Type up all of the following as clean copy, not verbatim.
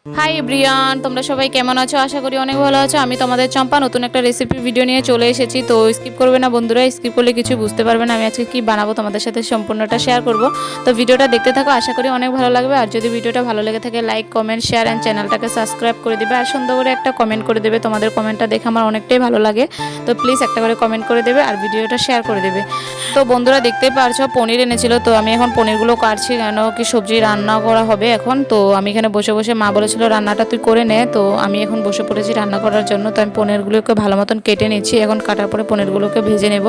Hi everyone, তোমরা সবাই কেমন আছো? আশা করি অনেক ভালো আছো। আমি তোমাদের চম্পা নতুন একটা রেসিপি ভিডিও নিয়ে চলে এসেছি। তো স্কিপ করবে না বন্ধুরা, স্কিপ করলে কিছু বুঝতে পারবে না আমি আজকে কি বানাবো, তোমাদের সাথে সম্পূর্ণটা শেয়ার করব। তো ভিডিওটা দেখতে থাকো, আশা করি অনেক ভালো লাগবে। আর যদি ভিডিওটা ভালো লেগে থাকে লাইক কমেন্ট শেয়ার অ্যান্ড চ্যানেলটাকে সাবস্ক্রাইব করে দিবে আর সুন্দর করে একটা কমেন্ট করে দেবে। তোমাদের কমেন্টটা দেখে আমার অনেকটাই ভালো লাগে। তো প্লিজ একটা করে কমেন্ট করে দেবে আর ভিডিওটা শেয়ার করে দেবে। তো বন্ধুরা দেখতেই পারছো পনির এনেছিল, তো আমি এখন পনিরগুলো কাটছি কেন কি সবজি রান্না করা হবে এখন। তো আমি এখানে বসে বসে, মা বলেছিল রান্নাটা তুই করে নে, তো আমি এখন বসে পড়েছি রান্না করার জন্য। তো আমি পনিরগুলোকে ভালো মতন কেটে নিচ্ছি, এখন কাটার পরে পনিরগুলোকে ভেজে নেব।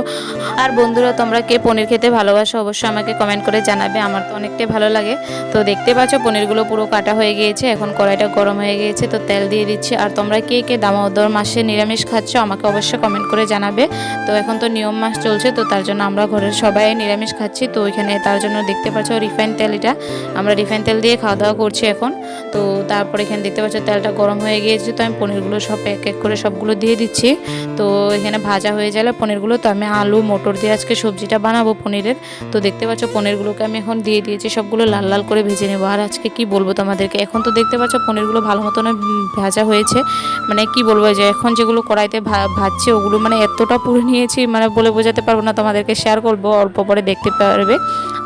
আর বন্ধুরা তোমরা কে পনির খেতে ভালোবাসো অবশ্যই আমাকে কমেন্ট করে জানাবে, আমার তো অনেকটাই ভালো লাগে। তো দেখতে পাচ্ছ পনিরগুলো পুরো কাটা হয়ে গিয়েছে, এখন কড়াইটা গরম হয়ে গিয়েছে, তো তেল দিয়ে দিচ্ছি। আর তোমরা কে কে দামোদর মাসে নিরামিষ খাচ্ছ আমাকে অবশ্যই কমেন্ট করে জানাবে। তো এখন তো নিয়ম মাস চলছে, তো তার জন্য আমরা ঘরের সবাই নিরামিষ খাচ্ছি। তো ওইখানে তার জন্য দেখতে পাচ্ছ রিফাইন তেল, এটা আমরা রিফাইন তেল দিয়ে খাওয়া দাওয়া করছি এখন। তো তারপর এখানে দেখতে পাচ্ছ তেলটা গরম হয়ে গিয়েছে, তো আমি পনিরগুলো সব এক এক করে সবগুলো দিয়ে দিচ্ছি। তো এখানে ভাজা হয়ে গেলে পনিরগুলো, তো আমি আলু মটর দিয়ে আজকে সবজিটা বানাবো পনিরের। তো দেখতে পাচ্ছ পনিরগুলোকে আমি এখন দিয়ে দিয়েছি, সবগুলো লাল লাল করে ভেজে নেবো। আর আজকে কি বলবো তোমাদেরকে, এখন তো দেখতে পাচ্ছ পনিরগুলো ভালো মতন ভাজা হয়েছে। মানে কি বলবো, যে এখন যেগুলো কড়াইতে ভাজছে ওগুলো মানে এতটা পুড়ে নিয়েছি, মানে বলে বোঝাতে পারবো না তোমাদেরকে, শেয়ার করবো অল্প পরে দেখতে পারবে।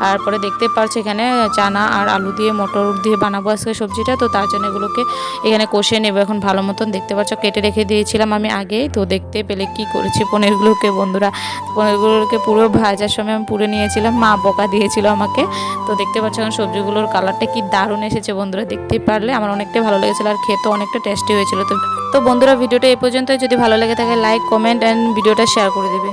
আর পরে দেখতে পারছো এখানে চানা আর আলু দিয়ে মটর দিয়ে বানাবো আজকে সবজিটা। তো তার জন্য এগুলোকে এখানে কষে নেবো এখন ভালো মতন। দেখতে পাচ্ছ কেটে রেখে দিয়েছিলাম আমি আগেই। তো দেখতে পেলে কি করেছি পনিরগুলোকে বন্ধুরা, পনিরগুলোকে পুরো ভাজার সময় আমি পুড়ে নিয়েছিলাম, মা বকা দিয়েছিল আমাকে। তো দেখতে পাচ্ছ এখন সবজিগুলোর কালারটা কি দারুণ এসেছে বন্ধুরা, দেখতে পারলে আমার অনেকটাই ভালো লেগেছিলো আর খেতে অনেকটা টেস্টি হয়েছিল। তো বন্ধুরা ভিডিওটা এই পর্যন্ত, যদি ভালো লেগে থাকে লাইক কমেন্ট অ্যান্ড ভিডিওটা শেয়ার করে দেবে।